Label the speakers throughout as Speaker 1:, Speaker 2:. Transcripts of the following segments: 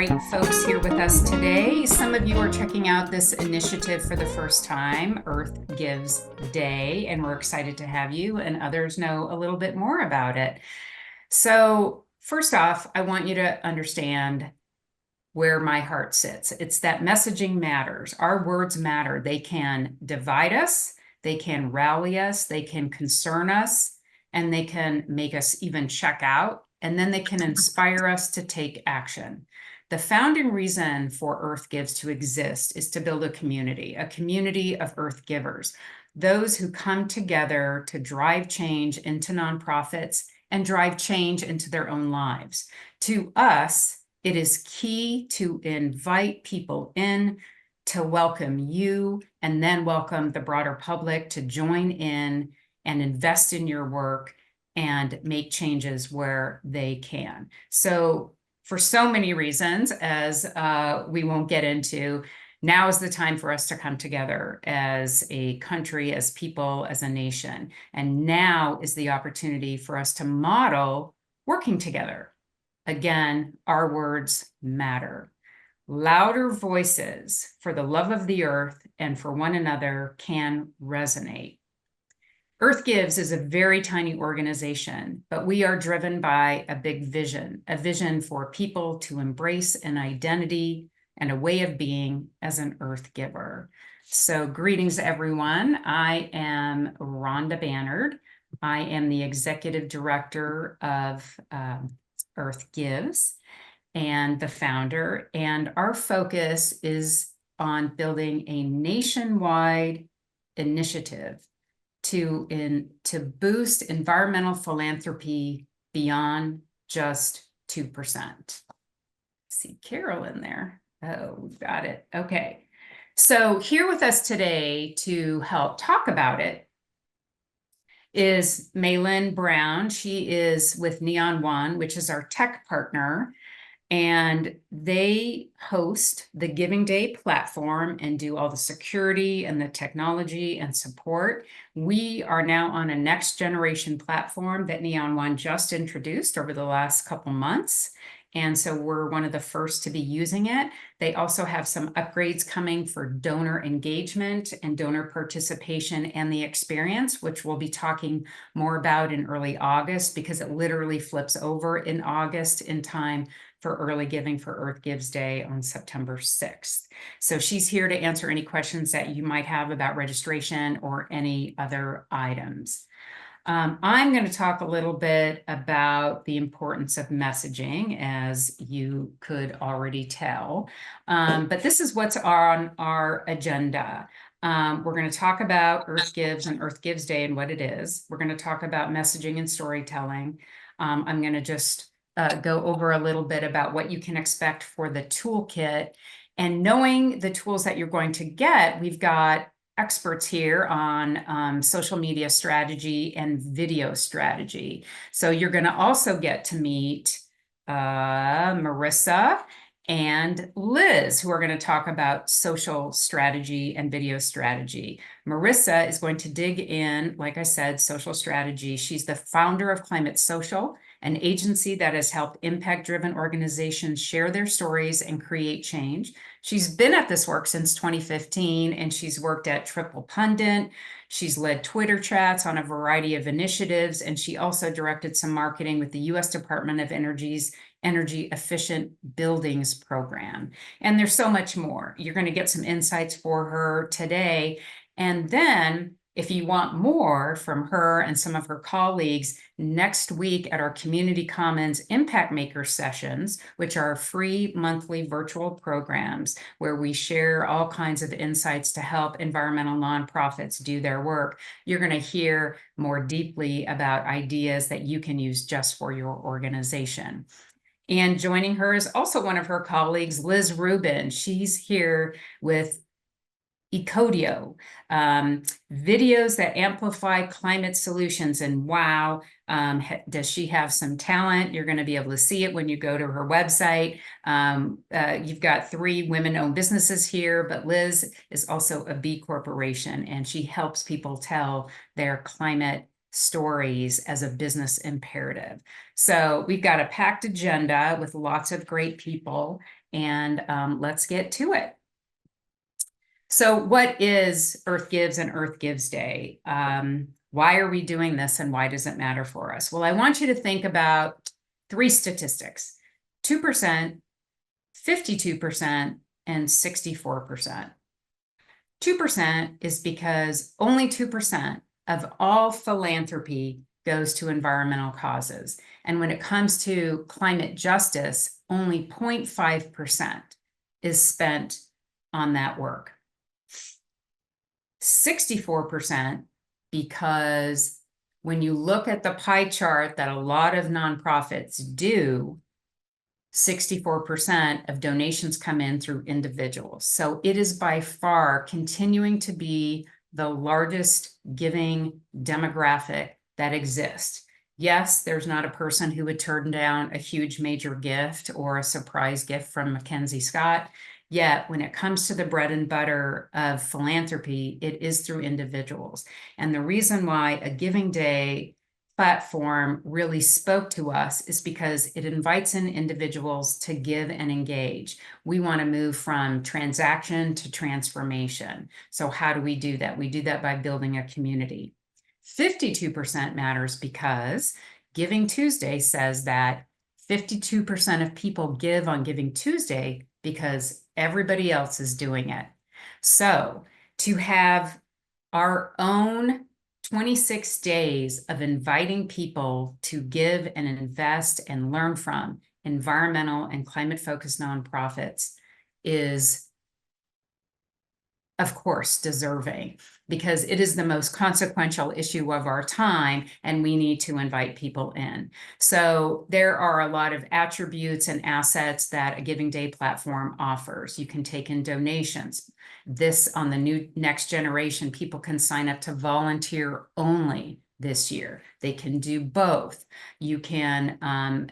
Speaker 1: great folks here with us today. Some of you are checking out this initiative for the first time, Earth Gives Day, and we're excited to have you, and others know a little bit more about it. So first off, I want you to understand where my heart sits. It's that messaging matters. Our words matter. They can divide us, they can rally us, they can concern us, and they can make us even check out, and then they can inspire us to take action. The founding reason for Earth Gives to exist is to build a community of Earth givers, those who come together to drive change into nonprofits and drive change into their own lives. To us, it is key to invite people in, to welcome you, and then welcome the broader public to join in and invest in your work and make changes where they can. So for so many reasons, as we won't get into, now is the time for us to come together as a country, as people, as a nation. And now is the opportunity for us to model working together. Again, our words matter. Louder voices for the love of the earth and for one another can resonate. Earth Gives is a very tiny organization, but we are driven by a big vision, a vision for people to embrace an identity and a way of being as an Earth giver. So greetings, everyone. I am Rhonda Bannard. I am the Executive Director of Earth Gives and the founder, and our focus is on building a nationwide initiative to boost environmental philanthropy beyond just 2%. See Carol in there. Oh, we've got it. Okay. So here with us today to help talk about it is Maylin Brown. She is with Neon One, which is our tech partner, and they host the Giving Day platform and do all the security and the technology and support. We are now on a next generation platform that Neon One just introduced over the last couple months. And so we're one of the first to be using it. They also have some upgrades coming for donor engagement and donor participation and the experience, which we'll be talking more about in early August, because it literally flips over in August in time for early giving for Earth Gives Day on September 6th. So she's here to answer any questions that you might have about registration or any other items. I'm going to talk a little bit about the importance of messaging, as you could already tell, but this is what's on our agenda. We're going to talk about Earth Gives and Earth Gives Day and what it is. We're going to talk about messaging and storytelling. I'm going to just go over a little bit about what you can expect for the toolkit. And knowing the tools that you're going to get, we've got experts here on social media strategy and video strategy. So you're going to also get to meet Marissa and Liz, who are going to talk about social strategy and video strategy. Marissa is going to dig in, like I said, social strategy. She's the founder of Climate Social, an agency that has helped impact-driven organizations share their stories and create change. She's been at this work since 2015, and she's worked at Triple Pundit. She's led Twitter chats on a variety of initiatives, and she also directed some marketing with the U.S. Department of Energy's Energy Efficient Buildings program. And there's so much more. You're going to get some insights for her today. And then, if you want more from her and some of her colleagues, next week at our Community Commons Impact Maker sessions, which are free monthly virtual programs where we share all kinds of insights to help environmental nonprofits do their work, you're going to hear more deeply about ideas that you can use just for your organization. And joining her is also one of her colleagues, Liz Rubin. She's here with ecodeo, videos that amplify climate solutions. And wow, does she have some talent? You're going to be able to see it when you go to her website. You've got 3 women-owned businesses here, but Liz is also a B Corporation, and she helps people tell their climate stories as a business imperative. So we've got a packed agenda with lots of great people. and let's get to it. So what is Earth Gives and Earth Gives Day? Why are we doing this and why does it matter for us? Well, I want you to think about 3 statistics: 2%, 52%, and 64%. 2% is because only 2% of all philanthropy goes to environmental causes. And when it comes to climate justice, only 0.5% is spent on that work. 64% because when you look at the pie chart that a lot of nonprofits do, 64% of donations come in through individuals. So it is by far continuing to be the largest giving demographic that exists. Yes, there's not a person who would turn down a huge major gift or a surprise gift from Mackenzie Scott. Yet when it comes to the bread and butter of philanthropy, it is through individuals. And the reason why a Giving Day platform really spoke to us is because it invites in individuals to give and engage. We want to move from transaction to transformation. So how do we do that? We do that by building a community. 52% matters because Giving Tuesday says that 52% of people give on Giving Tuesday because everybody else is doing it. So to have our own 26 days of inviting people to give and invest and learn from environmental and climate-focused nonprofits is, of course, deserving, because it is the most consequential issue of our time, and we need to invite people in. So there are a lot of attributes and assets that a Giving Day platform offers. You can take in donations. This, on the new next generation, people can sign up to volunteer only this year. They can do both. You can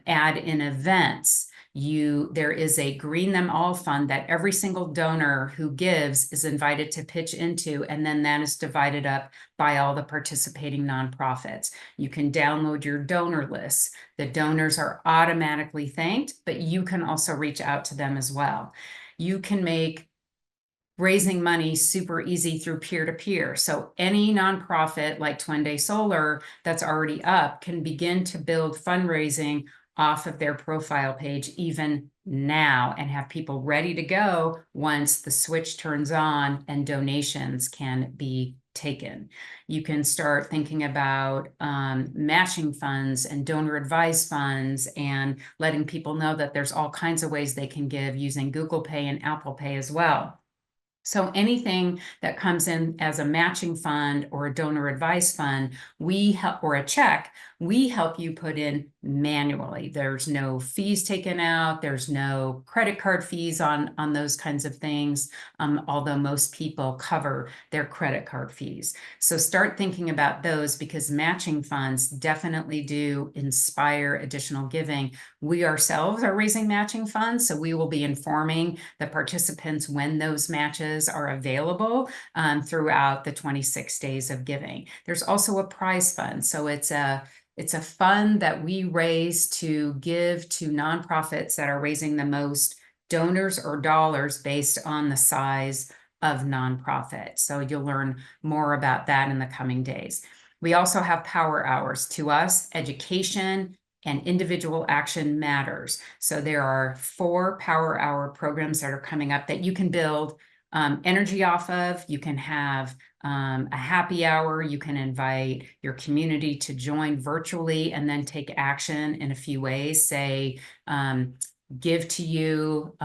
Speaker 1: add in events. There is a Green Them All fund that every single donor who gives is invited to pitch into, and then that is divided up by all the participating nonprofits. You can download your donor lists. The donors are automatically thanked, but you can also reach out to them as well. You can make raising money super easy through peer-to-peer. So any nonprofit like Twin Day Solar that's already up can begin to build fundraising off of their profile page even now and have people ready to go once the switch turns on and donations can be taken. You can start thinking about matching funds and donor advised funds and letting people know that there's all kinds of ways they can give using Google Pay and Apple Pay as well. So anything that comes in as a matching fund or a donor advised fund, we help, or a check, we help you put in manually. There's no fees taken out. There's no credit card fees on those kinds of things, although most people cover their credit card fees. So start thinking about those, because matching funds definitely do inspire additional giving. We ourselves are raising matching funds, so we will be informing the participants when those matches are available throughout the 26 days of giving. There's also a prize fund. So it's a fund that we raise to give to nonprofits that are raising the most donors or dollars based on the size of nonprofit. So you'll learn more about that in the coming days. We also have power hours. To us, education and individual action matters. So there are 4 power hour programs that are coming up that you can build energy off of. You can have a happy hour. You can invite your community to join virtually and then take action in a few ways. Say, give to you,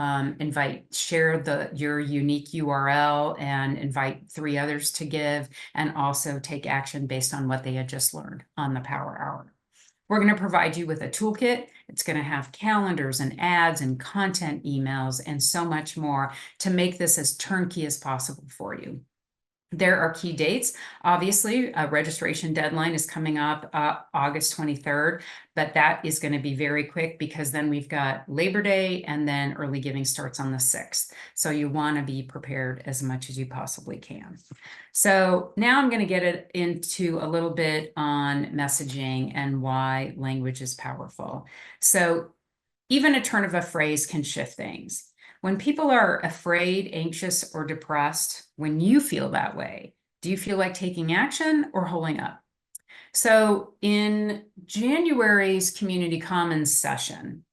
Speaker 1: share your unique URL and invite 3 others to give, and also take action based on what they had just learned on the power hour. We're going to provide you with a toolkit. It's going to have calendars and ads and content emails and so much more to make this as turnkey as possible for you. There are key dates. Obviously, a registration deadline is coming up August 23rd, but that is going to be very quick, because then we've got Labor Day and then early giving starts on the 6th. So you want to be prepared as much as you possibly can. So now I'm going to get into a little bit on messaging and why language is powerful. So even a turn of a phrase can shift things. When people are afraid, anxious, or depressed, when you feel that way, do you feel like taking action or holding up? So in January's Community Commons session,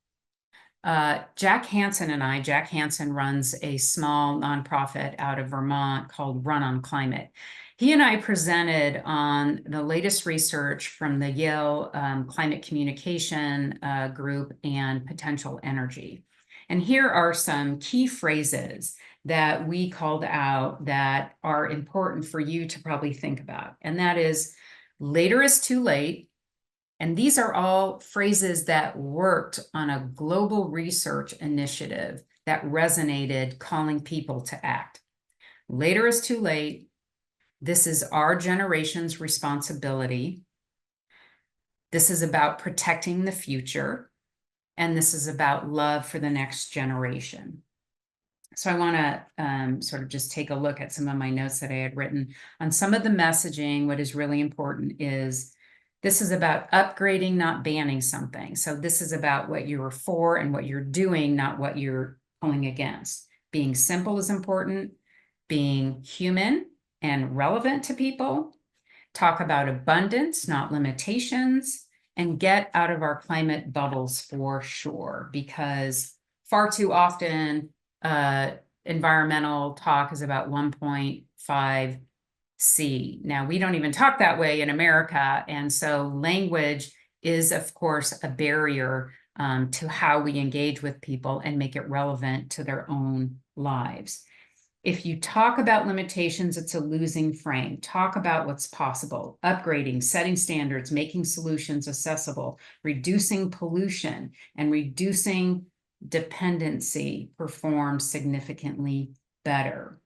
Speaker 1: Jack Hansen runs a small nonprofit out of Vermont called Run on Climate. He and I presented on the latest research from the Yale Climate Communication Group and Potential Energy. And here are some key phrases that we called out that are important for you to probably think about. And that is, later is too late. And these are all phrases that worked on a global research initiative that resonated, calling people to act. Later is too late. This is our generation's responsibility. This is about protecting the future. And this is about love for the next generation. So I want to sort of just take a look at some of my notes that I had written on some of the messaging. What is really important is this is about upgrading, not banning something. So this is about what you're for and what you're doing, not what you're pulling against. Being simple is important. Being human and relevant to people. Talk about abundance, not limitations. And get out of our climate bubbles for sure, because far too often environmental talk is about 1.5 C. Now, we don't even talk that way in America. And so language is, of course, a barrier to how we engage with people and make it relevant to their own lives. If you talk about limitations, it's a losing frame. Talk about what's possible, upgrading, setting standards, making solutions accessible, reducing pollution, and reducing dependency performs significantly better.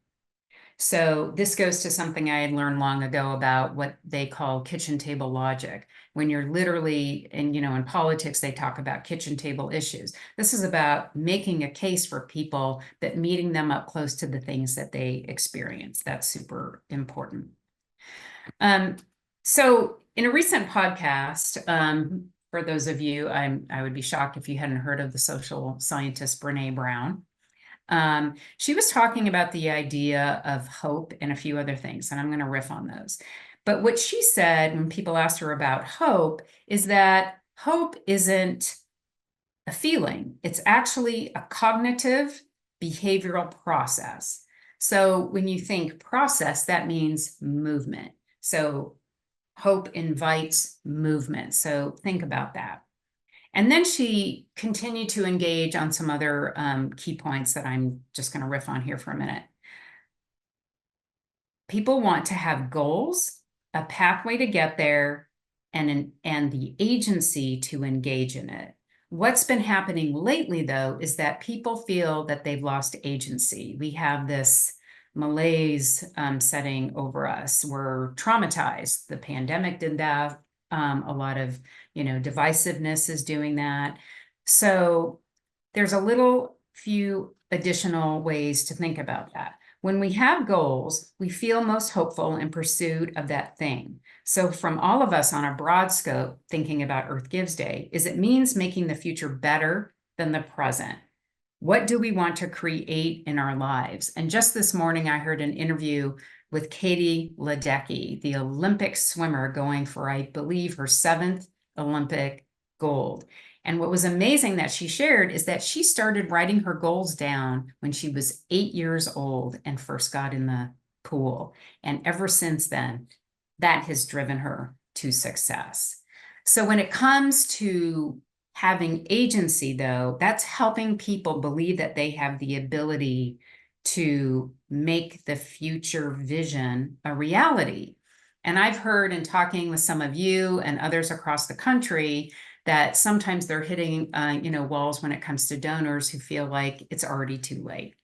Speaker 1: So this goes to something I had learned long ago about what they call kitchen table logic. When you're literally, and in politics, they talk about kitchen table issues. This is about making a case for people, but meeting them up close to the things that they experience. That's super important. So in a recent podcast, for those of you, I would be shocked if you hadn't heard of the social scientist Brene Brown. She was talking about the idea of hope and a few other things, and I'm going to riff on those. But what she said when people asked her about hope is that hope isn't a feeling. It's actually a cognitive behavioral process. So when you think process, that means movement. So hope invites movement. So think about that. And then she continued to engage on some other key points that I'm just going to riff on here for a minute. People want to have goals, a pathway to get there, and the agency to engage in it. What's been happening lately, though, is that people feel that they've lost agency. We have this malaise setting over us. We're traumatized. The pandemic did that. A lot of divisiveness is doing that. So there's a little few additional ways to think about that. When we have goals, we feel most hopeful in pursuit of that thing. So from all of us on a broad scope, thinking about Earth Gives Day, is it means making the future better than the present. What do we want to create in our lives? And just this morning, I heard an interview with Katie Ledecky, the Olympic swimmer going for, I believe, her 7th Olympic gold. And what was amazing that she shared is that she started writing her goals down when she was 8 years old and first got in the pool. And ever since then, that has driven her to success. So when it comes to having agency, though, that's helping people believe that they have the ability to make the future vision a reality. And I've heard in talking with some of you and others across the country that sometimes they're hitting walls when it comes to donors who feel like it's already too late.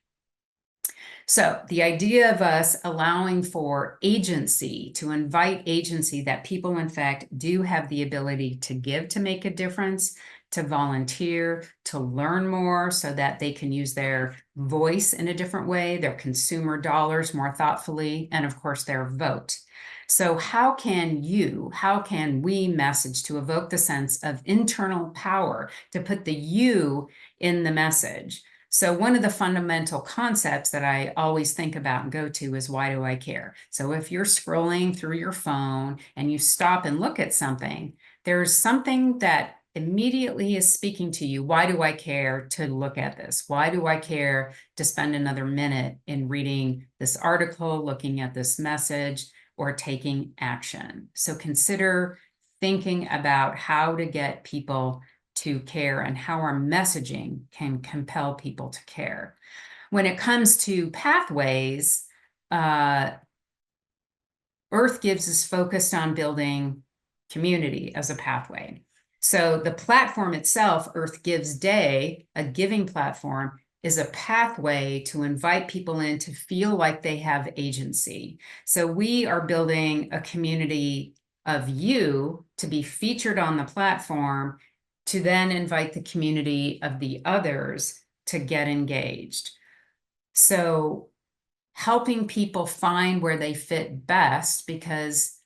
Speaker 1: So the idea of us allowing for agency, to invite agency, that people in fact do have the ability to give, to make a difference, to volunteer, to learn more so that they can use their voice in a different way, their consumer dollars more thoughtfully, and of course their vote. So how can we message to evoke the sense of internal power, to put the you in the message, So one of the fundamental concepts that I always think about and go to is, why do I care? So if you're scrolling through your phone and you stop and look at something, there's something that immediately is speaking to you. Why do I care to look at this? Why do I care to spend another minute in reading this article, looking at this message, or taking action? So consider thinking about how to get people to care and how our messaging can compel people to care. When it comes to pathways, Earth Gives is focused on building community as a pathway. So the platform itself, Earth Gives Day, a giving platform, is a pathway to invite people in to feel like they have agency. So we are building a community of you to be featured on the platform, to then invite the community of the others to get engaged. So helping people find where they fit best, because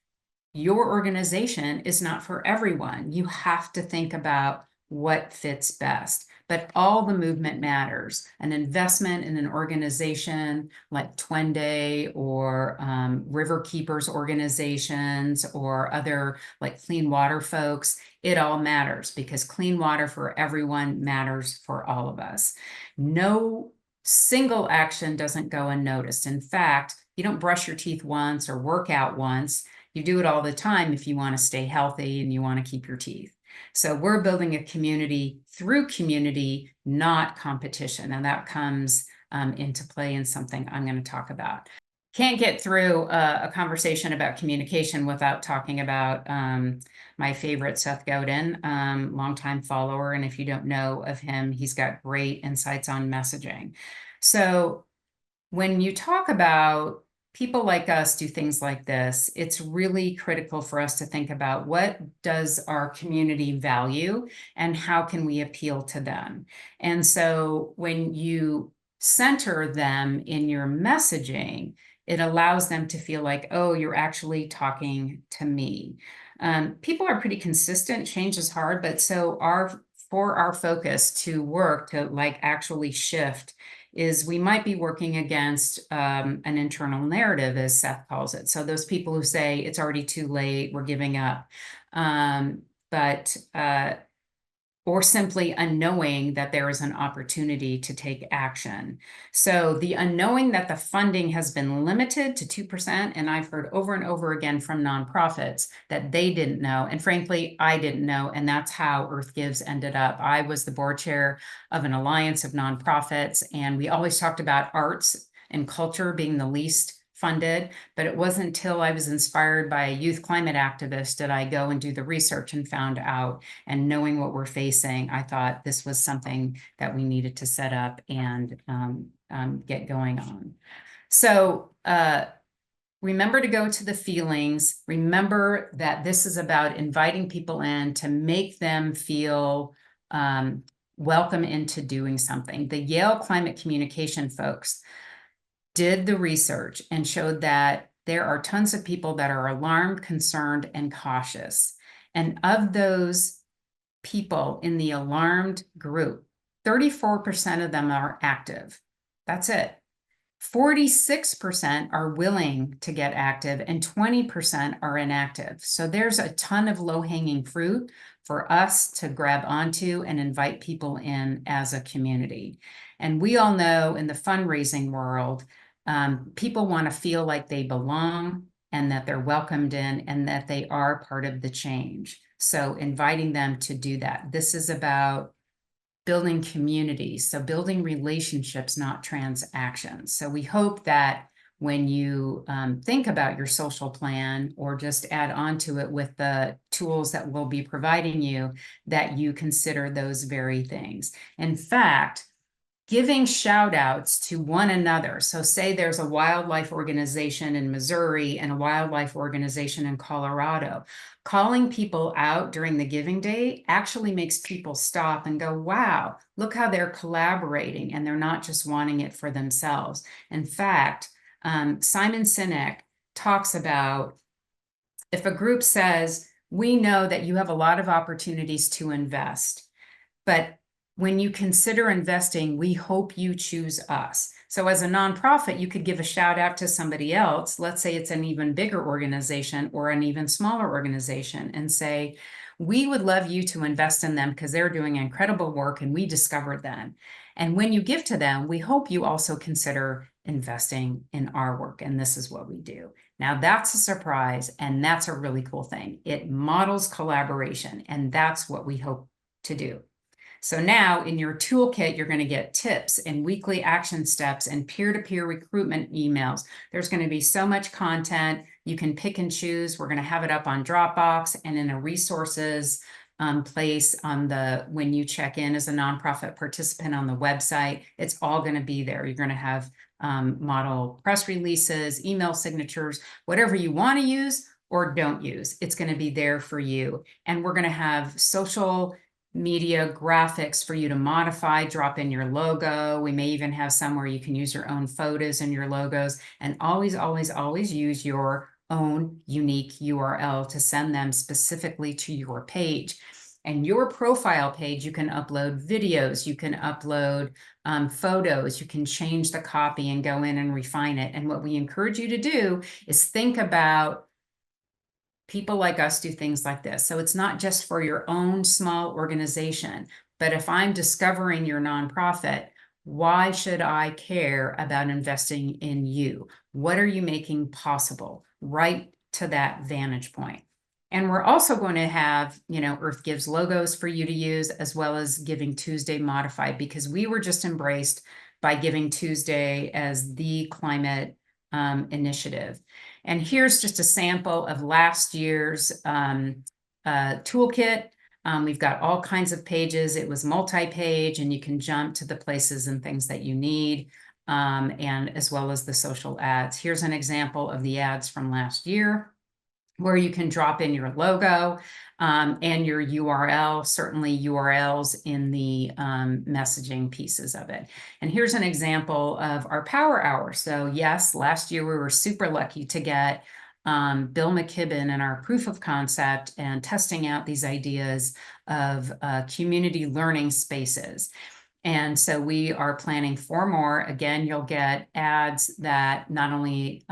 Speaker 1: your organization is not for everyone. You have to think about what fits best. But all the movement matters. An investment in an organization like Twende or River Keepers organizations or other like clean water folks, it all matters, because clean water for everyone matters for all of us. No single action doesn't go unnoticed. In fact, you don't brush your teeth once or work out once. You do it all the time if you want to stay healthy and you want to keep your teeth. So we're building a community through community, not competition. And that comes into play in something I'm going to talk about. Can't get through a conversation about communication without talking about my favorite, Seth Godin, longtime follower. And if you don't know of him, he's got great insights on messaging. So when you talk about people like us do things like this, it's really critical for us to think about, what does our community value and how can we appeal to them? And so when you center them in your messaging, it allows them to feel like, oh, you're actually talking to me. People are pretty consistent. Change is hard, but so for our focus to work to like actually shift is we might be working against an internal narrative, as Seth calls it. So those people who say it's already too late, we're giving up, or simply unknowing that there is an opportunity to take action. So the unknowing that the funding has been limited to 2%, and I've heard over and over again from nonprofits that they didn't know, and frankly, I didn't know, and that's how Earth Gives ended up. I was the board chair of an alliance of nonprofits, and we always talked about arts and culture being the least funded, but it wasn't until I was inspired by a youth climate activist did I go and do the research and found out. And knowing what we're facing, I thought this was something that we needed to set up and get going on. So remember to go to the feelings. Remember that this is about inviting people in to make them feel welcome into doing something. The Yale climate communication folks did the research and showed that there are tons of people that are alarmed, concerned, and cautious. And of those people in the alarmed group, 34% of them are active. That's it. 46% are willing to get active and 20% are inactive. So there's a ton of low-hanging fruit for us to grab onto and invite people in as a community. And we all know in the fundraising world, people want to feel like they belong and that they're welcomed in and that they are part of the change. So inviting them to do that. This is about building communities, so building relationships, not transactions. So we hope that when you think about your social plan or just add on to it with the tools that we'll be providing you, that you consider those very things. In fact, giving shout outs to one another. So say there's a wildlife organization in Missouri and a wildlife organization in Colorado. Calling people out during the giving day actually makes people stop and go, wow, look how they're collaborating and they're not just wanting it for themselves. In fact, Simon Sinek talks about, if a group says, we know that you have a lot of opportunities to invest, but When you consider investing, we hope you choose us. So as a nonprofit, you could give a shout out to somebody else. Let's say it's an even bigger organization or an even smaller organization, and say, we would love you to invest in them because they're doing incredible work and we discovered them. And when you give to them, we hope you also consider investing in our work. And this is what we do. Now, that's a surprise, and that's a really cool thing. It models collaboration, and that's what we hope to do. So now in your toolkit, you're going to get tips and weekly action steps and peer-to-peer recruitment emails. There's going to be so much content. You can pick and choose. We're going to have it up on Dropbox and in a resources place on when you check in as a nonprofit participant on the website. It's all going to be there. You're going to have model press releases, email signatures, whatever you want to use or don't use. It's going to be there for you. And we're going to have social media graphics for you to modify, drop in your logo. We may even have some where you can use your own photos and your logos, and always, always, always use your own unique URL to send them specifically to your page. And your profile page, you can upload videos, you can upload photos, you can change the copy and go in and refine it. And what we encourage you to do is think about people like us do things like this. So it's not just for your own small organization, but if I'm discovering your nonprofit, why should I care about investing in you? What are you making possible? Right to that vantage point. And we're also going to have, Earth Gives logos for you to use, as well as Giving Tuesday modified, because we were just embraced by Giving Tuesday as the climate initiative. And here's just a sample of last year's toolkit. We've got all kinds of pages. It was multi-page, and you can jump to the places and things that you need, and as well as the social ads. Here's an example of the ads from last year, where you can drop in your logo and your URL, certainly URLs in the messaging pieces of it. And here's an example of our power hour. So yes, last year we were super lucky to get Bill McKibben in our proof of concept and testing out these ideas of community learning spaces. And so we are planning 4 more. Again, you'll get ads that not only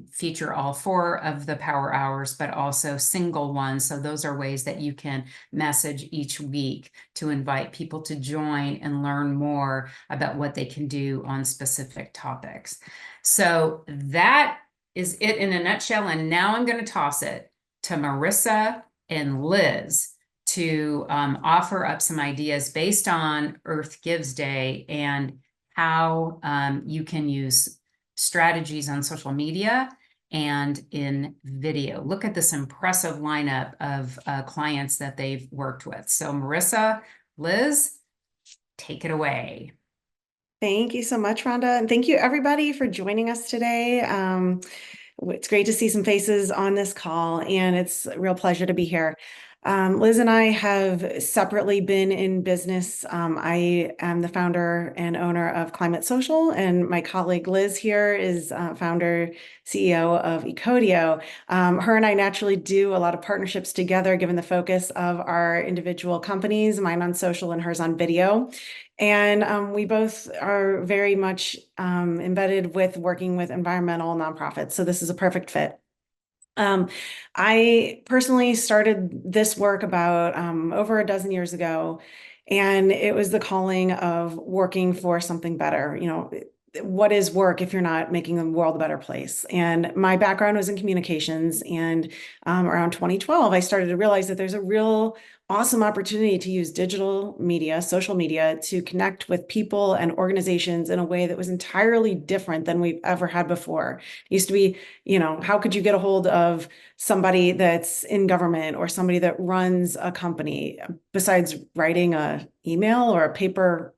Speaker 1: feature all 4 of the power hours, but also single ones. So those are ways that you can message each week to invite people to join and learn more about what they can do on specific topics. So that is it in a nutshell. And now I'm going to toss it to Marissa and Liz to offer up some ideas based on Earth Gives Day and how you can use strategies on social media and in video. Look at this impressive lineup of clients that they've worked with. So Marissa, Liz, take it away.
Speaker 2: Thank you so much, Rhonda. And thank you everybody for joining us today. It's great to see some faces on this call, and it's a real pleasure to be here. Liz and I have separately been in business. I am the founder and owner of Climate Social, and my colleague Liz here is founder, CEO of ecodeo. Her and I naturally do a lot of partnerships together, given the focus of our individual companies, mine on social and hers on video. And we both are very much embedded with working with environmental nonprofits. So this is a perfect fit. I personally started this work about over a dozen years ago, and it was the calling of working for something better. What is work if you're not making the world a better place? And my background was in communications, and around 2012, I started to realize that there's a real awesome opportunity to use digital media, social media, to connect with people and organizations in a way that was entirely different than we've ever had before. It used to be, how could you get a hold of somebody that's in government or somebody that runs a company besides writing an email or a paper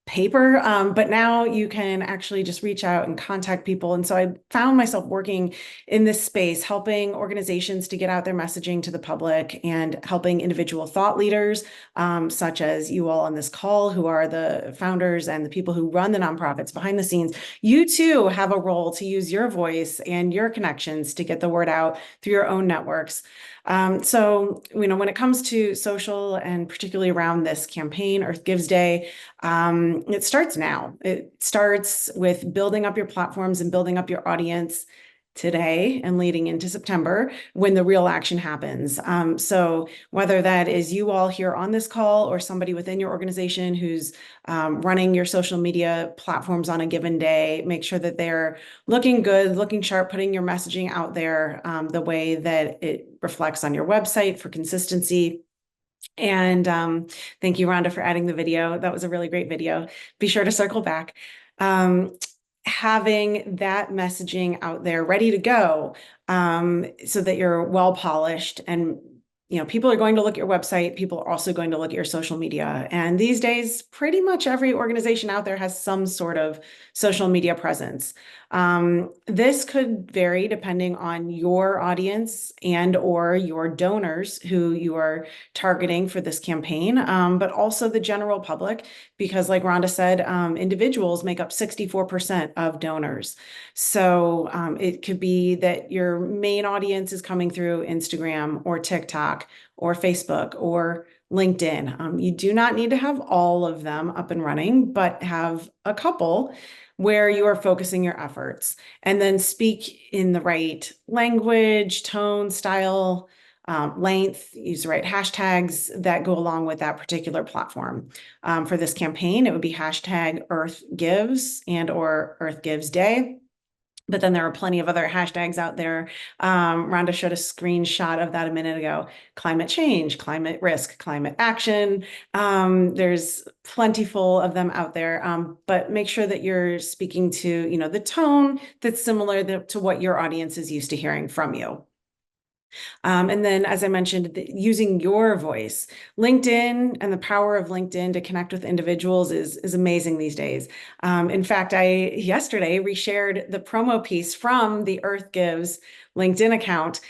Speaker 2: paper, but now you can actually just reach out and contact people. And so I found myself working in this space, helping organizations to get out their messaging to the public and helping individual thought leaders, such as you all on this call, who are the founders and the people who run the nonprofits behind the scenes. You too have a role to use your voice and your connections to get the word out through your own networks. So, when it comes to social and particularly around this campaign, Earth Gives Day, it starts now. It starts with building up your platforms and building up your audience today and leading into September when the real action happens. So whether that is you all here on this call or somebody within your organization who's running your social media platforms on a given day, make sure that they're looking good, looking sharp, putting your messaging out there the way that it reflects on your website for consistency. And thank you, Rhonda, for adding the video. That was a really great video. Be sure to circle back. Having that messaging out there ready to go so that you're well polished, and people are going to look at your website. People are also going to look at your social media. And these days, pretty much every organization out there has some sort of social media presence. This could vary depending on your audience and or your donors who you are targeting for this campaign, but also the general public, because like Rhonda said, individuals make up 64% of donors. So it could be that your main audience is coming through Instagram or TikTok or Facebook or LinkedIn. You do not need to have all of them up and running, but have a couple where you are focusing your efforts, and then speak in the right language, tone, style, length, use the right hashtags that go along with that particular platform. For this campaign, it would be hashtag Earth Gives and or Earth Gives Day. But then there are plenty of other hashtags out there. Rhonda showed a screenshot of that a minute ago. Climate change, climate risk, climate action. There's plentiful of them out there, but make sure that you're speaking to, the tone that's similar to what your audience is used to hearing from you. And then, as I mentioned, using your voice. LinkedIn and the power of LinkedIn to connect with individuals is amazing these days. In fact, I yesterday reshared the promo piece from the Earth Gives LinkedIn account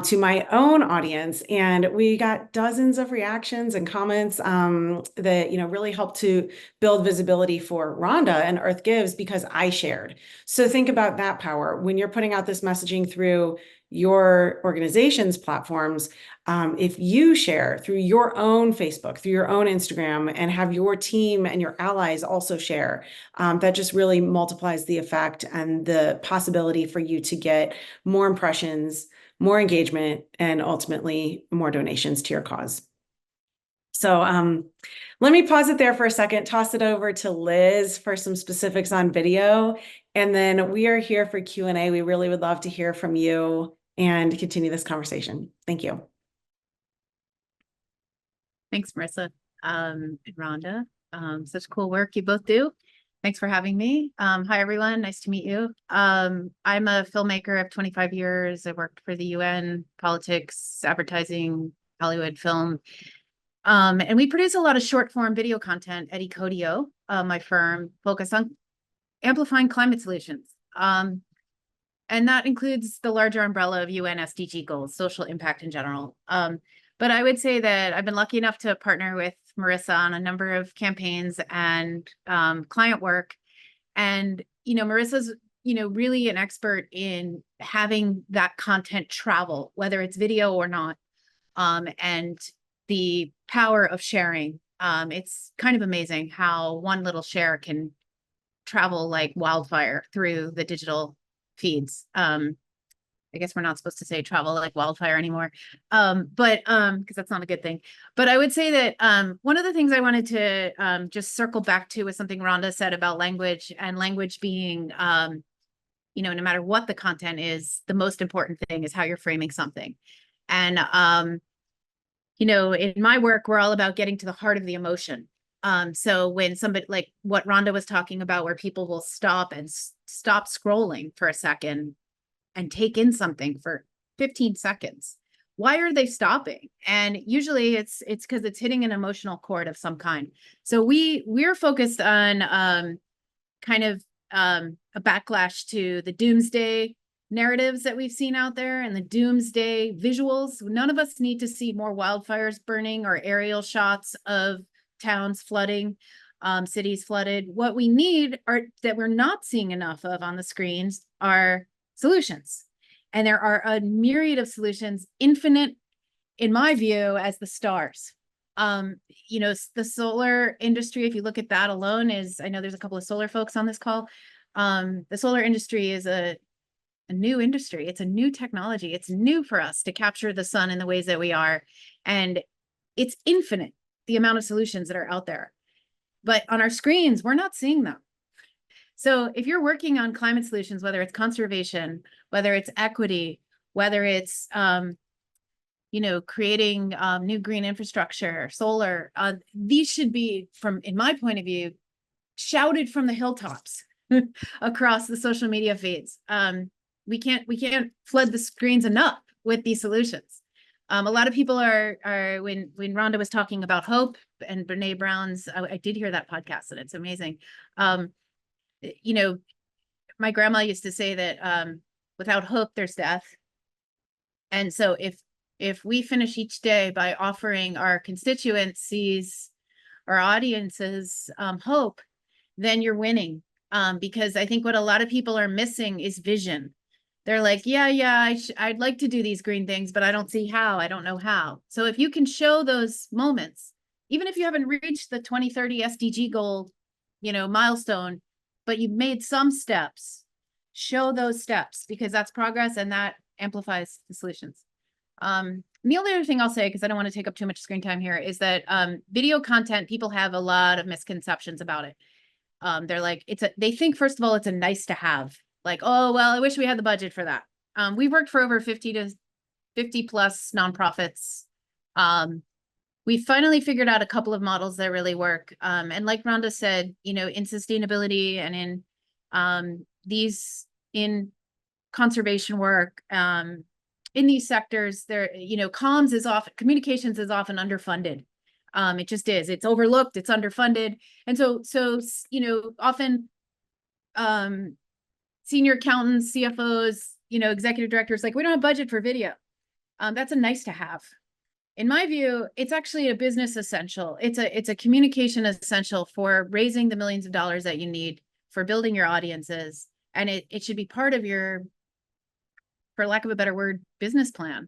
Speaker 2: to my own audience, and we got dozens of reactions and comments that really helped to build visibility for Rhonda and Earth Gives because I shared. So think about that power when you're putting out this messaging through your organization's platforms. If you share through your own Facebook, through your own Instagram, and have your team and your allies also share, that just really multiplies the effect and the possibility for you to get more impressions, more engagement, and ultimately more donations to your cause. So let me pause it there for a second, toss it over to Liz for some specifics on video, and then we are here for Q&A. We really would love to hear from you and continue this conversation. Thank you.
Speaker 3: Thanks, Marissa and Rhonda. Such cool work you both do. Thanks for having me. Hi, everyone. Nice to meet you. I'm a filmmaker of 25 years. I worked for the UN, politics, advertising, Hollywood, film. And we produce a lot of short form video content at ecodeo, my firm, focused on amplifying climate solutions. And that includes the larger umbrella of UN SDG goals, social impact in general. But I would say that I've been lucky enough to partner with Marissa on a number of campaigns and client work. And, Marissa's, really an expert in having that content travel, whether it's video or not, and the power of sharing. It's kind of amazing how one little share can travel like wildfire through the digital feeds. I guess we're not supposed to say travel like wildfire anymore, but because that's not a good thing. But I would say that one of the things I wanted to just circle back to was something Rhonda said about language, and language being, no matter what the content is, the most important thing is how you're framing something. And, in my work, we're all about getting to the heart of the emotion. So when somebody, like what Rhonda was talking about, where people will stop scrolling for a second and take in something for 15 seconds, why are they stopping? And usually it's because it's hitting an emotional chord of some kind. So we're focused on kind of a backlash to the doomsday narratives that we've seen out there and the doomsday visuals. None of us need to see more wildfires burning or aerial shots of towns flooding, cities flooded. What we need are that we're not seeing enough of on the screens are solutions. And there are a myriad of solutions, infinite, in my view, as the stars. You know, the solar industry, if you look at that alone, is, I know there's a couple of solar folks on this call. The solar industry is a new industry. It's a new technology. It's new for us to capture the sun in the ways that we are. And it's infinite, the amount of solutions that are out there. But on our screens, we're not seeing them. So if you're working on climate solutions, whether it's conservation, whether it's equity, whether it's you know, creating new green infrastructure, solar, these should be, in my point of view, shouted from the hilltops across the social media feeds. We can't flood the screens enough with these solutions. A lot of people are when Rhonda was talking about hope and Brene Brown's, I did hear that podcast and it's amazing. You know, my grandma used to say that without hope, there's death. And so if we finish each day by offering our constituencies, our audiences, hope, then you're winning. Because I think what a lot of people are missing is vision. They're like, yeah, I'd like to do these green things, but I don't see how. I don't know how. So if you can show those moments, even if you haven't reached the 2030 SDG goal, you know, milestone, but you've made some steps, show those steps, because that's progress and that amplifies the solutions. The only other thing I'll say, because I don't want to take up too much screen time here, is that video content, people have a lot of misconceptions about it. They're like, they think, first of all, it's a nice to have. Like, oh, well, I wish we had the budget for that. We've worked for over 50 plus nonprofits. We finally figured out a couple of models that really work. And like Rhonda said, you know, in sustainability and in conservation work, in these sectors, there, you know, communications is often underfunded. It just is. It's overlooked. It's underfunded, and so you know, often senior accountants, CFOs, you know, executive directors, like, we don't have budget for video. That's a nice to have. In my view, it's actually a business essential. It's a communication essential for raising the millions of dollars that you need for building your audiences, and it should be part of your, for lack of a better word, business plan.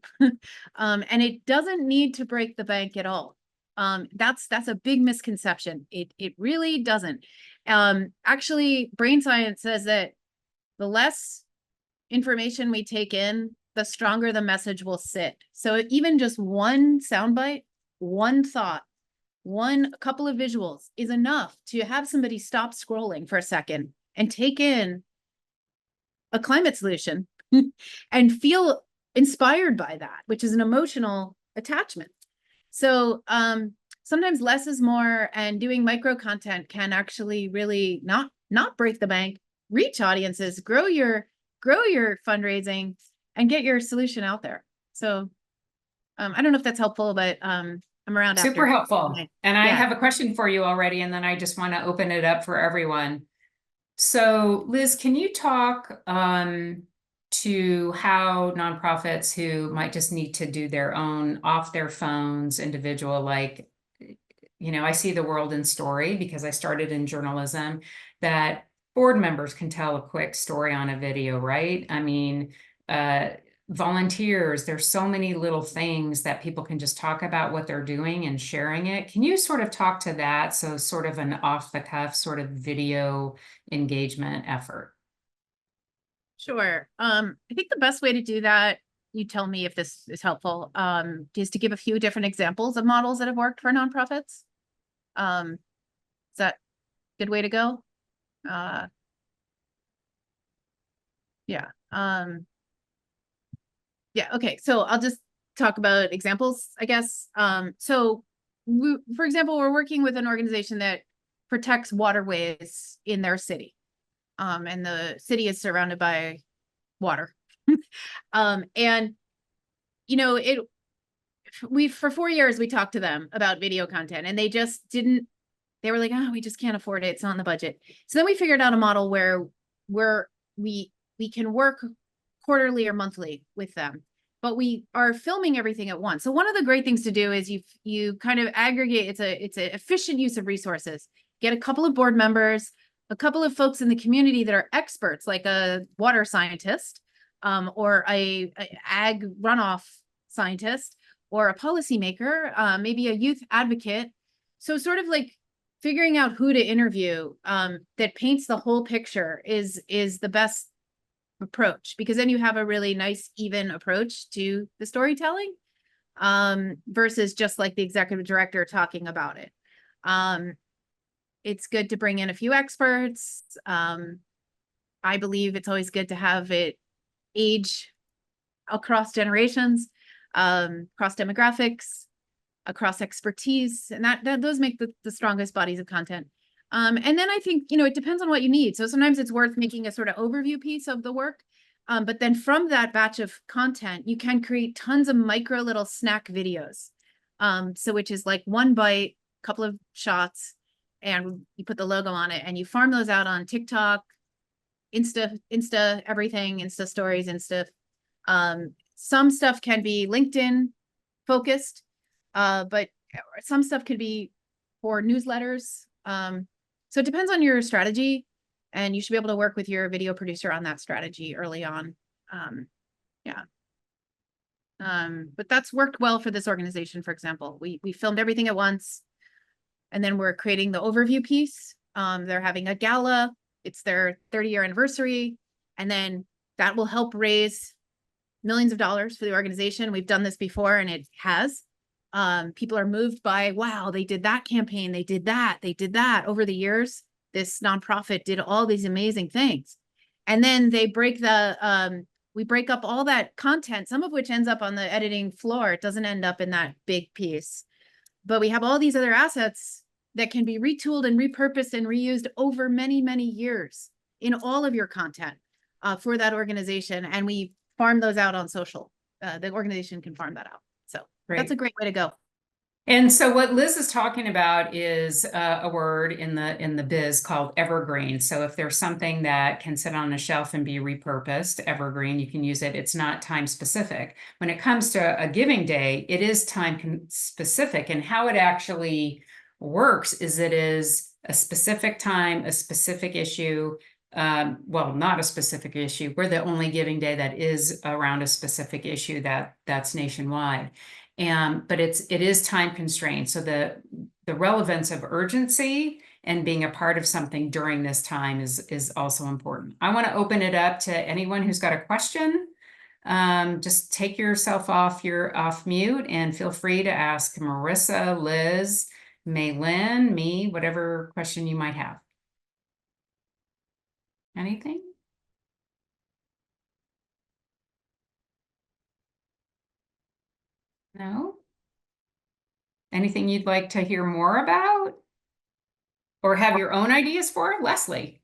Speaker 3: And it doesn't need to break the bank at all. That's a big misconception. It really doesn't. Actually, brain science says that the less information we take in, the stronger the message will sit. So even just one soundbite, one thought, a couple of visuals is enough to have somebody stop scrolling for a second and take in a climate solution and feel inspired by that, which is an emotional attachment. So sometimes less is more, and doing micro content can actually really not break the bank, reach audiences, grow your fundraising, and get your solution out there. So I don't know if that's helpful, but I'm around after.
Speaker 1: Super helpful. And I
Speaker 3: Yeah.
Speaker 1: have a question for you already, and then I just want to open it up for everyone. So Liz, can you talk to how nonprofits who might just need to do their own off their phones, individual, like, you know, I see the world in story because I started in journalism, that board members can tell a quick story on a video, right? I mean, volunteers, there's so many little things that people can just talk about what they're doing and sharing it. Can you sort of talk to that? So sort of an off the cuff sort of video engagement effort.
Speaker 3: Sure. I think the best way to do that, you tell me if this is helpful, is to give a few different examples of models that have worked for nonprofits. Is that a good way to go? Yeah. Yeah. Okay. So I'll just talk about examples, I guess. So for example, we're working with an organization that protects waterways in their city. And the city is surrounded by water. And, you know, for 4 years, we talked to them about video content and they just didn't, they were like, oh, we just can't afford it. It's not in the budget. So then we figured out a model where we can work quarterly or monthly with them, but we are filming everything at once. So one of the great things to do is you kind of aggregate, it's a efficient use of resources. Get a couple of board members, a couple of folks in the community that are experts, like a water scientist, or a ag runoff scientist, or a policymaker, maybe a youth advocate. So sort of like figuring out who to interview that paints the whole picture is the best approach, because then you have a really nice, even approach to the storytelling versus just like the executive director talking about it. It's good to bring in a few experts. I believe it's always good to have it age across generations, across demographics, across expertise, and that those make the strongest bodies of content. And then I think, it depends on what you need. So sometimes it's worth making a sort of overview piece of the work. But then from that batch of content, you can create tons of micro little snack videos. So which is like one bite, couple of shots, and you put the logo on it and you farm those out on TikTok, Insta everything, Insta stories, some stuff can be LinkedIn focused, but some stuff could be for newsletters. So it depends on your strategy, and you should be able to work with your video producer on that strategy early on. But that's worked well for this organization. For example, we filmed everything at once, and then we're creating the overview piece. They're having a gala. It's their 30-year anniversary, and then that will help raise millions of dollars for the organization. We've done this before, and it has. People are moved by, wow, they did that campaign, they did that over the years. This nonprofit did all these amazing things. And then they break we break up all that content, some of which ends up on the editing floor. It doesn't end up in that big piece. But we have all these other assets that can be retooled and repurposed and reused over many, many years in all of your content for that organization. And we farm those out on social. The organization can farm that out. So that's a great way to go.
Speaker 1: And so what Liz is talking about is a word in the biz called evergreen. So if there's something that can sit on a shelf and be repurposed, evergreen, you can use it. It's not time specific. When it comes to a giving day, it is time specific. And how it actually works is it is a specific time, a specific issue. Well, not a specific issue. We're the only giving day that is around a specific issue that's nationwide. But it is time constrained. So the relevance of urgency and being a part of something during this time is also important. I want to open it up to anyone who's got a question. Just take yourself off mute and feel free to ask Marissa, Liz, Maylin, me, whatever question you might have. Anything? No? Anything you'd like to hear more about? Or have your own ideas for? Leslie?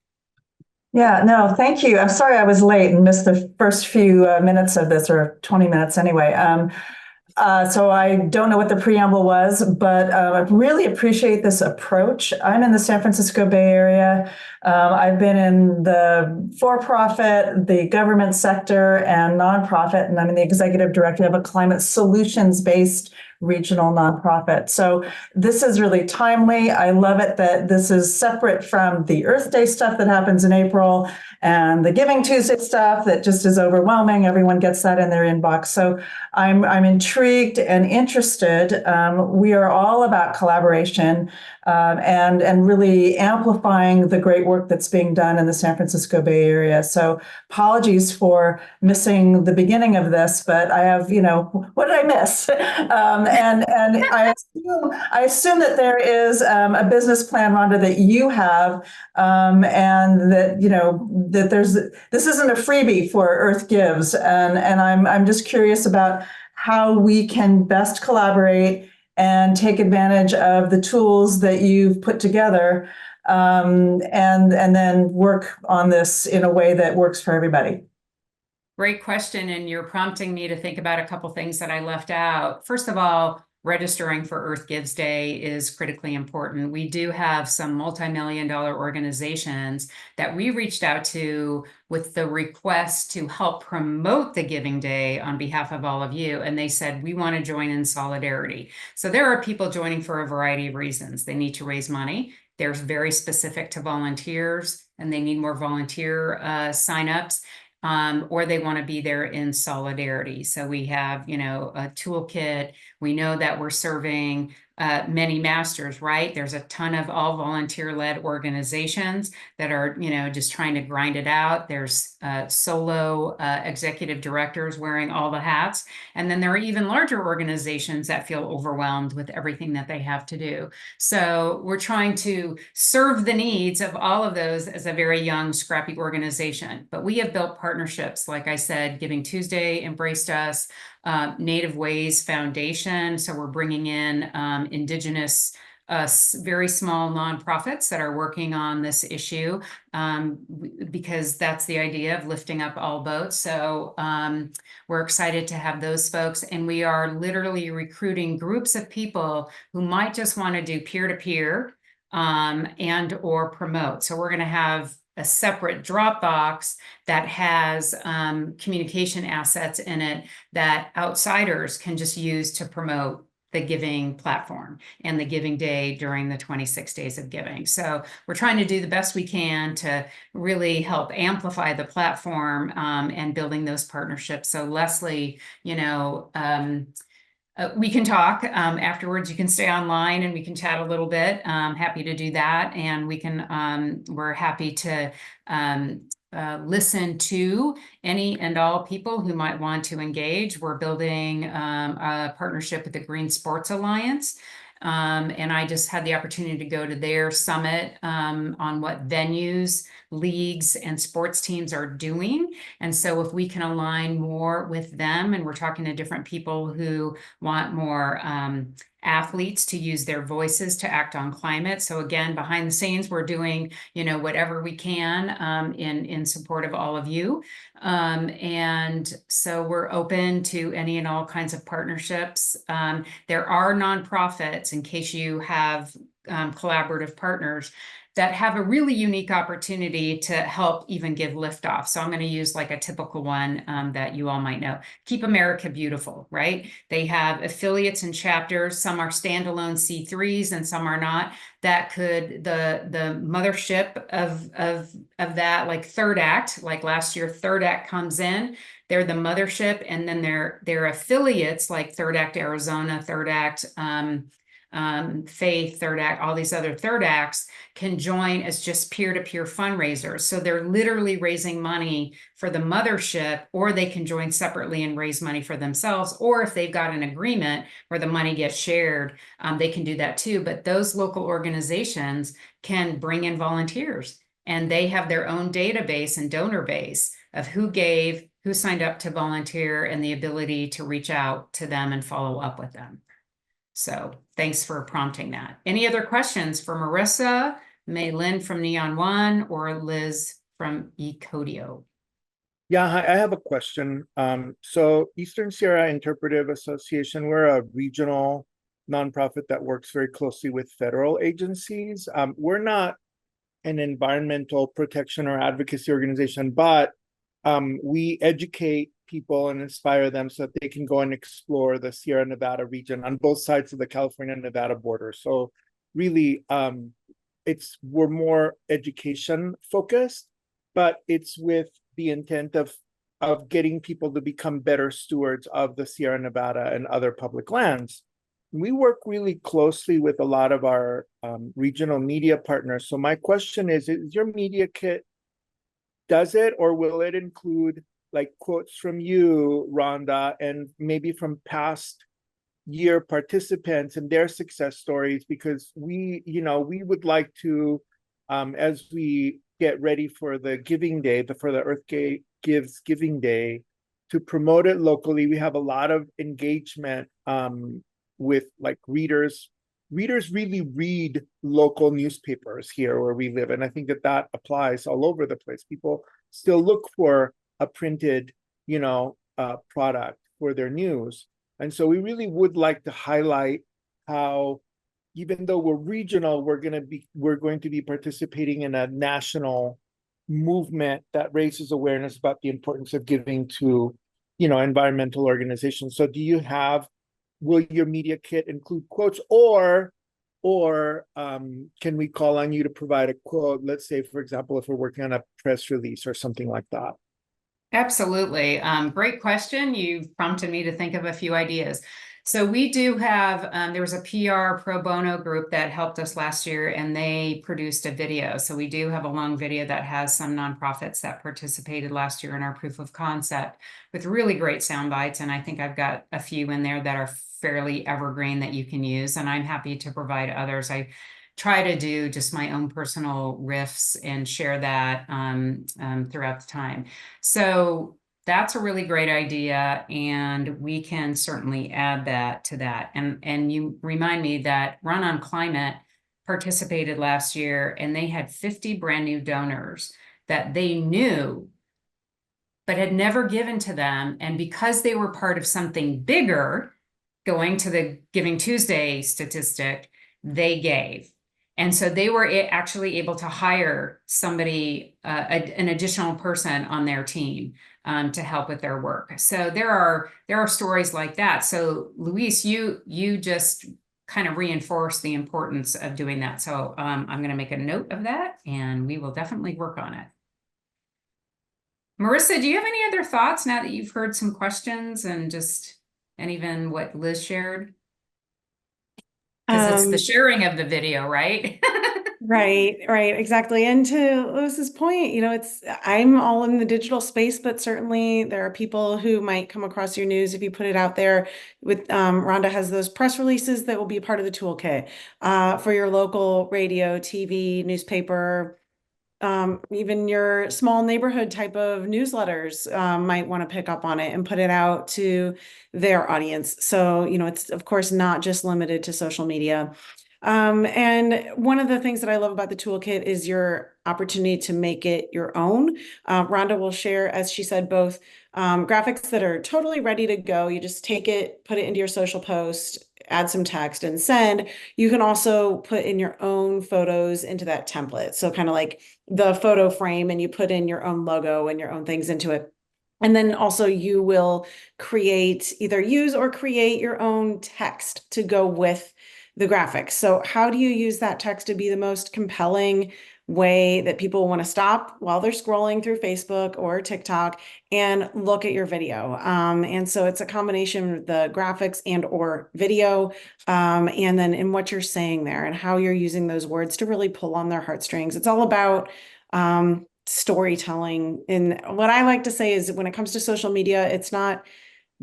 Speaker 4: Yeah, no, thank you. I'm sorry I was late and missed the first few minutes of this, or 20 minutes anyway. So I don't know what the preamble was, but I really appreciate this approach. I'm in the San Francisco Bay Area. I've been in the for-profit, the government sector, and nonprofit, and I'm the executive director of a climate solutions-based regional nonprofit. So this is really timely. I love it that this is separate from the Earth Day stuff that happens in April and the Giving Tuesday stuff that just is overwhelming. Everyone gets that in their inbox. So I'm intrigued and interested. We are all about collaboration and really amplifying the great work that's being done in the San Francisco Bay Area. So apologies for missing the beginning of this, but I have, what did I miss? And I assume that there is a business plan, Rhonda, that you have, and that that this isn't a freebie for Earth Gives, and I'm just curious about how we can best collaborate and take advantage of the tools that you've put together, and then work on this in a way that works for everybody.
Speaker 1: Great question, and you're prompting me to think about a couple things that I left out. First of all, registering for Earth Gives Day is critically important. We do have some multi-million-dollar organizations that we reached out to with the request to help promote the Giving Day on behalf of all of you, and they said, we want to join in solidarity. So there are people joining for a variety of reasons. They need to raise money. They're very specific to volunteers, and they need more volunteer signups. Or they want to be there in solidarity. So we have, a toolkit. We know that we're serving many masters, right? There's a ton of all volunteer-led organizations that are, just trying to grind it out. There's solo executive directors wearing all the hats. And then there are even larger organizations that feel overwhelmed with everything that they have to do. So we're trying to serve the needs of all of those as a very young, scrappy organization. But we have built partnerships. Like I said, Giving Tuesday embraced us, Native Ways Foundation. So we're bringing in Indigenous, very small nonprofits that are working on this issue, because that's the idea of lifting up all boats. So we're excited to have those folks, and we are literally recruiting groups of people who might just want to do peer-to-peer and or promote. So we're going to have a separate Dropbox that has communication assets in it that outsiders can just use to promote the giving platform and the Giving Day during the 26 days of giving. So we're trying to do the best we can to really help amplify the platform and building those partnerships. So Leslie, we can talk afterwards. You can stay online and we can chat a little bit. Happy to do that. And we're happy to listen to any and all people who might want to engage. We're building a partnership with the Green Sports Alliance. And I just had the opportunity to go to their summit on what venues, leagues, and sports teams are doing. And so if we can align more with them, and we're talking to different people who want more athletes to use their voices to act on climate. So again, behind the scenes, we're doing, whatever we can in support of all of you. And so we're open to any and all kinds of partnerships. There are nonprofits, in case you have collaborative partners, that have a really unique opportunity to help even give liftoff. So I'm going to use like a typical one that you all might know. Keep America Beautiful, right? They have affiliates and chapters. Some are standalone C3s and some are not. That could, the mothership of that, like Third Act, like last year, Third Act comes in. They're the mothership, and then their affiliates like Third Act Arizona, Third Act Faith, Third Act, all these other Third Acts can join as just peer-to-peer fundraisers. So they're literally raising money for the mothership, or they can join separately and raise money for themselves. Or if they've got an agreement where the money gets shared, they can do that too. But those local organizations can bring in volunteers, and they have their own database and donor base of who gave, who signed up to volunteer, and the ability to reach out to them and follow up with them. So thanks for prompting that. Any other questions for Marissa, May Lynn from Neon One, or Liz from ecodeo?
Speaker 5: Yeah, I have a question. So Eastern Sierra Interpretive Association, we're a regional nonprofit that works very closely with federal agencies. We're not an environmental protection or advocacy organization, but we educate people and inspire them so that they can go and explore the Sierra Nevada region on both sides of the California-Nevada border. So really, we're more education focused, but it's with the intent of getting people to become better stewards of the Sierra Nevada and other public lands. We work really closely with a lot of our regional media partners. So my question is your media kit, does it, or will it include like quotes from you, Rhonda, and maybe from past year participants and their success stories? Because we would like to, as we get ready for the Giving Day, for the Earth Gives Giving Day, to promote it locally. We have a lot of engagement with like readers. Readers really read local newspapers here where we live. And I think that applies all over the place. People still look for a printed product for their news. And so we really would like to highlight how, even though we're regional, we're going to be participating in a national movement that raises awareness about the importance of giving to, environmental organizations. So will your media kit include quotes, or can we call on you to provide a quote? Let's say, for example, if we're working on a press release or something like that.
Speaker 1: Absolutely. Great question. You've prompted me to think of a few ideas. So we do have, there was a PR pro bono group that helped us last year, and they produced a video. So we do have a long video that has some nonprofits that participated last year in our proof of concept with really great sound bites. And I think I've got a few in there that are fairly evergreen that you can use, and I'm happy to provide others. I try to do just my own personal riffs and share that throughout the time. So that's a really great idea, and we can certainly add that to that. And you remind me that Run on Climate participated last year, and they had 50 brand new donors that they knew but had never given to them. And because they were part of something bigger, going to the Giving Tuesday statistic, they gave. And so they were actually able to hire somebody, an additional person on their team to help with their work. So there are stories like that. So Luis, you just kind of reinforce the importance of doing that. So I'm going to make a note of that, and we will definitely work on it. Marissa, do you have any other thoughts now that you've heard some questions and even what Liz shared? Because it's the sharing of the video, right?
Speaker 2: Right, exactly. And to Lewis's point, I'm all in the digital space, but certainly there are people who might come across your news if you put it out there. With Rhonda has those press releases that will be part of the toolkit for your local radio, TV, newspaper, even your small neighborhood type of newsletters might want to pick up on it and put it out to their audience. So, it's of course not just limited to social media. And one of the things that I love about the toolkit is your opportunity to make it your own. Rhonda will share, as she said, both graphics that are totally ready to go. You just take it, put it into your social post, add some text and send. You can also put in your own photos into that template. So kind of like the photo frame, and you put in your own logo and your own things into it. And then also you will either use or create your own text to go with the graphics. So how do you use that text to be the most compelling way that people want to stop while they're scrolling through Facebook or TikTok and look at your video? And so it's a combination of the graphics and or video, and then in what you're saying there and how you're using those words to really pull on their heartstrings. It's all about storytelling. And what I like to say is, when it comes to social media, it's not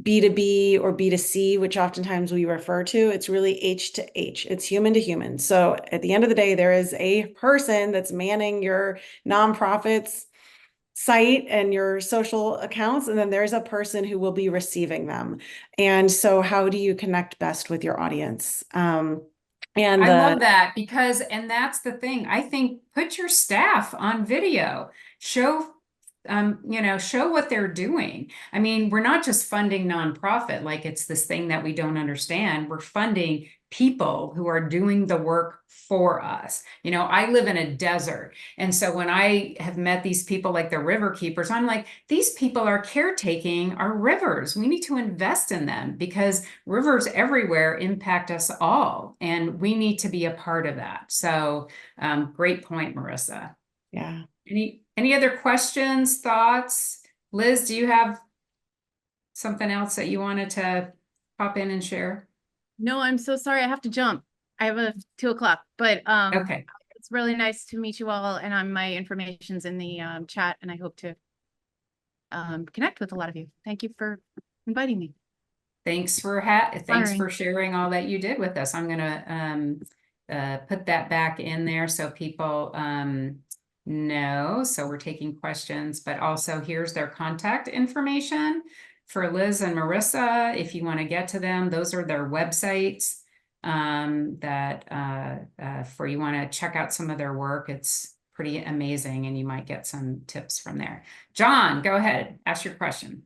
Speaker 2: B2B or B2C, which oftentimes we refer to. It's really H to H. It's human to human. So at the end of the day, there is a person that's manning your nonprofit's site and your social accounts, and then there's a person who will be receiving them. And so how do you connect best with your audience?
Speaker 1: I love that, and that's the thing. I think put your staff on video, show what they're doing. I mean, we're not just funding nonprofit like it's this thing that we don't understand. We're funding people who are doing the work for us. I live in a desert. And so when I have met these people like the river keepers, I'm like, these people are caretaking our rivers. We need to invest in them because rivers everywhere impact us all. And we need to be a part of that. So great point, Marissa.
Speaker 2: Yeah.
Speaker 1: Any other questions, thoughts? Liz, do you have something else that you wanted to pop in and share?
Speaker 3: No, I'm so sorry. I have to jump. I have a 2:00, but
Speaker 1: okay.
Speaker 3: It's really nice to meet you all. And my information's in the chat, and I hope to connect with a lot of you. Thank you for inviting me.
Speaker 1: Thanks for sharing all that you did with us. I'm going to put that back in there so people know. So we're taking questions, but also here's their contact information for Liz and Marissa. If you want to get to them, those are their websites for you want to check out some of their work. It's pretty amazing, and you might get some tips from there. John, go ahead, ask your question.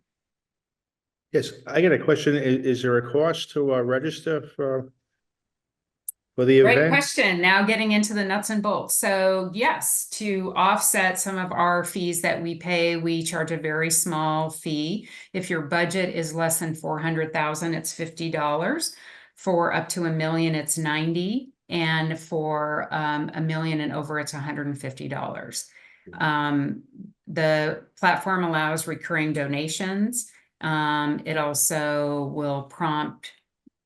Speaker 6: Yes, I got a question. Is there a cost to register for the
Speaker 1: Great
Speaker 6: event?
Speaker 1: question. Now getting into the nuts and bolts. So yes, to offset some of our fees that we pay, we charge a very small fee. If your budget is less than 400,000, it's $50. For up to $1 million, it's 90. And for $1 million and over, it's $150. The platform allows recurring donations. It also will prompt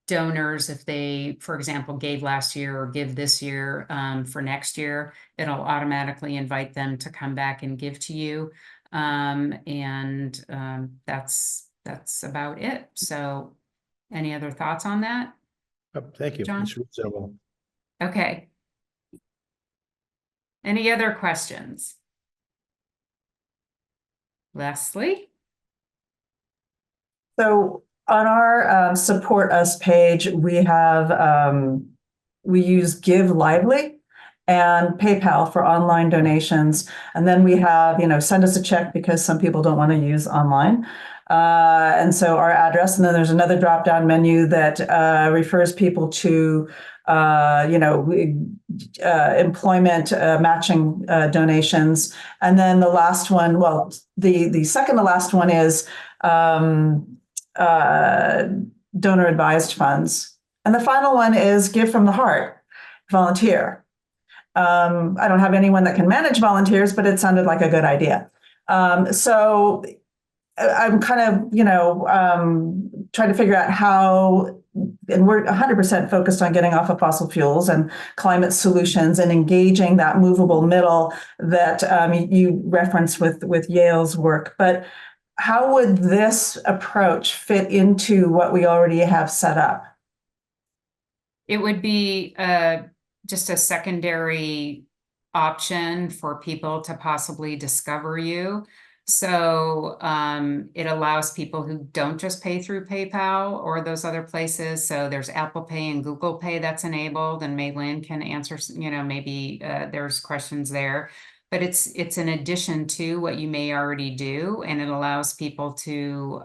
Speaker 1: donors, if they, for example, gave last year or give this year for next year, it'll automatically invite them to come back and give to you. That's about it. So any other thoughts on that?
Speaker 6: Thank you.
Speaker 1: John?
Speaker 6: It's reasonable.
Speaker 1: Okay. Any other questions? Leslie?
Speaker 4: So on our support us page, we have we use Give Lively and PayPal for online donations, and then we have send us a check because some people don't want to use online, and so our address, and then there's another drop down menu that refers people to employment matching donations, and then the last one, well, the second to last one is donor advised funds. And the final one is Give from the Heart, volunteer. I don't have anyone that can manage volunteers, but it sounded like a good idea. So I'm kind of, trying to figure out how, and we're 100% focused on getting off of fossil fuels and climate solutions and engaging that movable middle that you referenced with Yale's work. But how would this approach fit into what we already have set up?
Speaker 1: It would be just a secondary option for people to possibly discover you. So it allows people who don't just pay through PayPal or those other places. So there's Apple Pay and Google Pay that's enabled, and Maylin can answer, maybe there's questions there. But it's in addition to what you may already do, and it allows people to,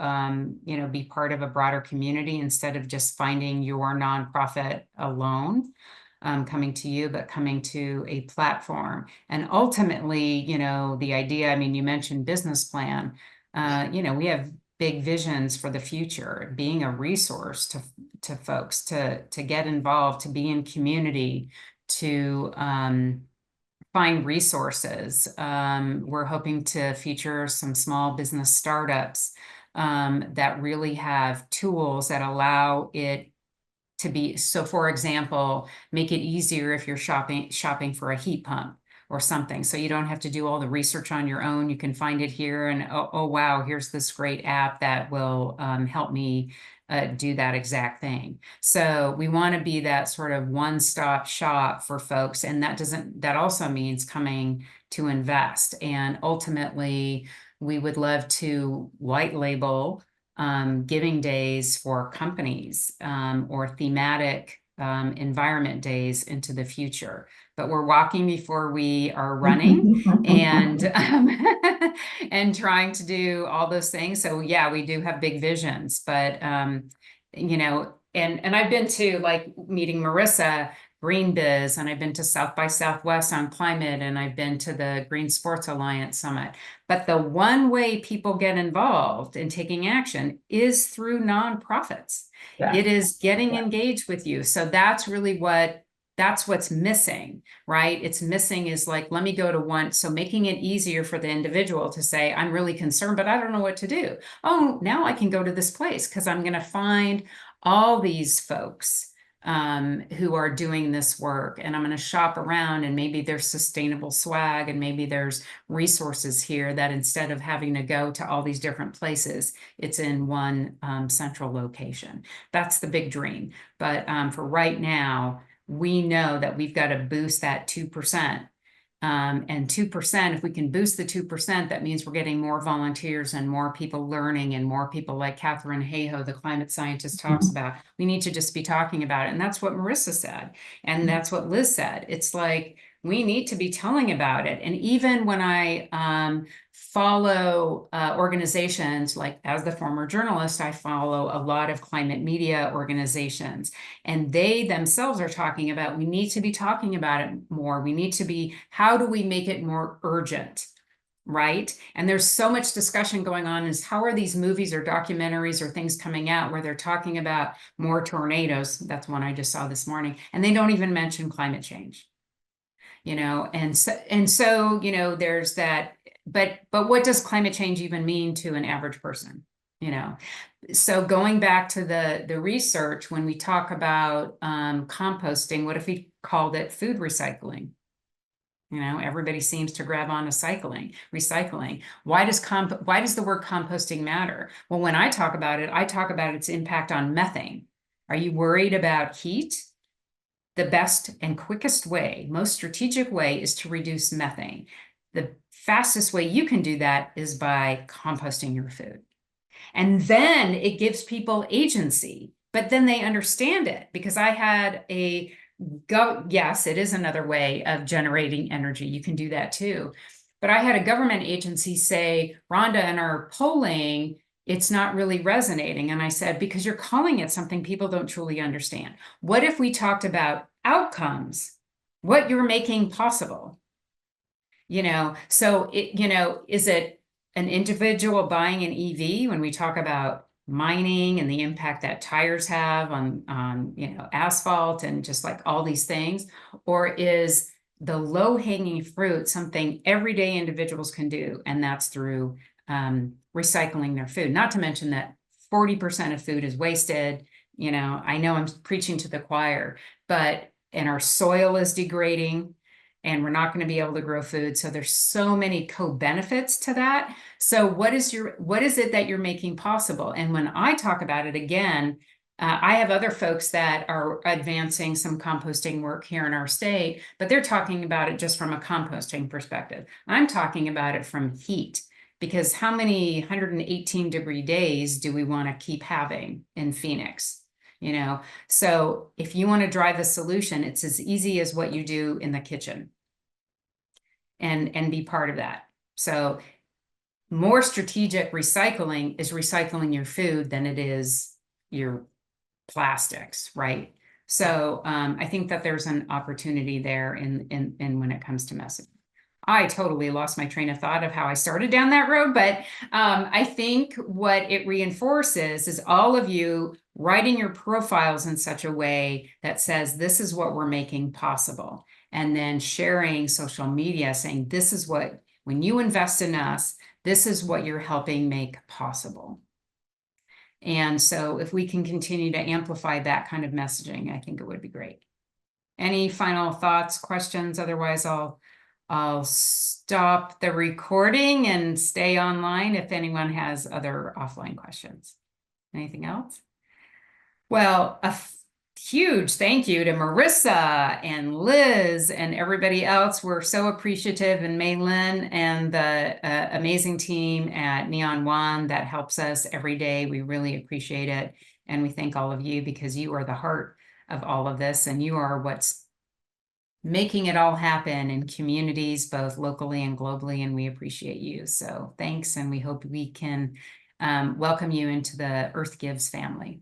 Speaker 1: be part of a broader community instead of just finding your nonprofit alone, coming to you, but coming to a platform. And ultimately, the idea, you mentioned business plan, we have big visions for the future, being a resource to folks to get involved, to be in community, to find resources. We're hoping to feature some small business startups that really have tools that allow it to be, so for example, make it easier if you're shopping for a heat pump or something. So you don't have to do all the research on your own. You can find it here and, oh wow, here's this great app that will help me do that exact thing. So we want to be that sort of one-stop shop for folks. And that also means coming to invest. And ultimately, we would love to white label giving days for companies or thematic environment days into the future. But we're walking before we are running, and and trying to do all those things. So yeah, we do have big visions, but and I've been to, like, meeting Marissa, Green Biz, and I've been to South by Southwest on climate, and I've been to the Green Sports Alliance Summit. But the one way people get involved in taking action is through nonprofits.
Speaker 4: Yeah.
Speaker 1: It is getting engaged with you. So that's really that's what's missing, right? It's missing is like, let me go to one. So making it easier for the individual to say, I'm really concerned, but I don't know what to do. Oh, now I can go to this place because I'm going to find all these folks who are doing this work, and I'm going to shop around, and maybe there's sustainable swag, and maybe there's resources here that instead of having to go to all these different places, it's in one central location. That's the big dream. But for right now, we know that we've got to boost that 2%. And 2%, if we can boost the 2%, that means we're getting more volunteers and more people learning, and more people like Catherine Hayhoe, the climate scientist, talks about. We need to just be talking about it. And that's what Marissa said. And that's what Liz said. It's like, we need to be telling about it. And even when I follow organizations, like as the former journalist, I follow a lot of climate media organizations, and they themselves are talking about, we need to be talking about it more. We need to be, how do we make it more urgent? Right? And there's so much discussion going on is how are these movies or documentaries or things coming out where they're talking about more tornadoes? That's one I just saw this morning. And they don't even mention climate change, you know, and so, you know, there's that, but what does climate change even mean to an average person? You know, so going back to the research, when we talk about composting, what if we called it food recycling? You know, everybody seems to grab on to recycling. Why does the word composting matter? Well, when I talk about it, I talk about its impact on methane. Are you worried about heat? The best and quickest way, most strategic way, is to reduce methane. The fastest way you can do that is by composting your food. And then it gives people agency, but then they understand it, because I had yes, it is another way of generating energy. You can do that too. But I had a government agency say, Rhonda, in our polling, it's not really resonating. And I said, because you're calling it something people don't truly understand. What if we talked about outcomes, what you're making possible? You know, so is it an individual buying an EV when we talk about mining and the impact that tires have on you know, asphalt and just like all these things? Or is the low-hanging fruit something everyday individuals can do, and that's through recycling their food? Not to mention that 40% of food is wasted. You know I'm preaching to the choir, and our soil is degrading, and we're not going to be able to grow food. So there's so many co-benefits to that. So what is it that you're making possible? And when I talk about it again, I have other folks that are advancing some composting work here in our state, but they're talking about it just from a composting perspective. I'm talking about it from heat, because how many 118-degree days do we want to keep having in Phoenix? You know, so if you want to drive a solution, it's as easy as what you do in the kitchen, and be part of that. So more strategic recycling is recycling your food than it is your plastics, right? So I think that there's an opportunity there in when it comes to messaging. I totally lost my train of thought of how I started down that road, but I think what it reinforces is all of you writing your profiles in such a way that says, this is what we're making possible. And then sharing social media saying, this is what, when you invest in us, this is what you're helping make possible. And so if we can continue to amplify that kind of messaging, I think it would be great. Any final thoughts, questions? Otherwise, I'll stop the recording and stay online if anyone has other offline questions. Anything else? Well, a huge thank you to Marissa and Liz and everybody else. We're so appreciative, and Maylin and the amazing team at Neon One that helps us every day. We really appreciate it. And we thank all of you, because you are the heart of all of this, and you are what's making it all happen in communities, both locally and globally, and we appreciate you. So thanks, and we hope we can welcome you into the Earth Gives family.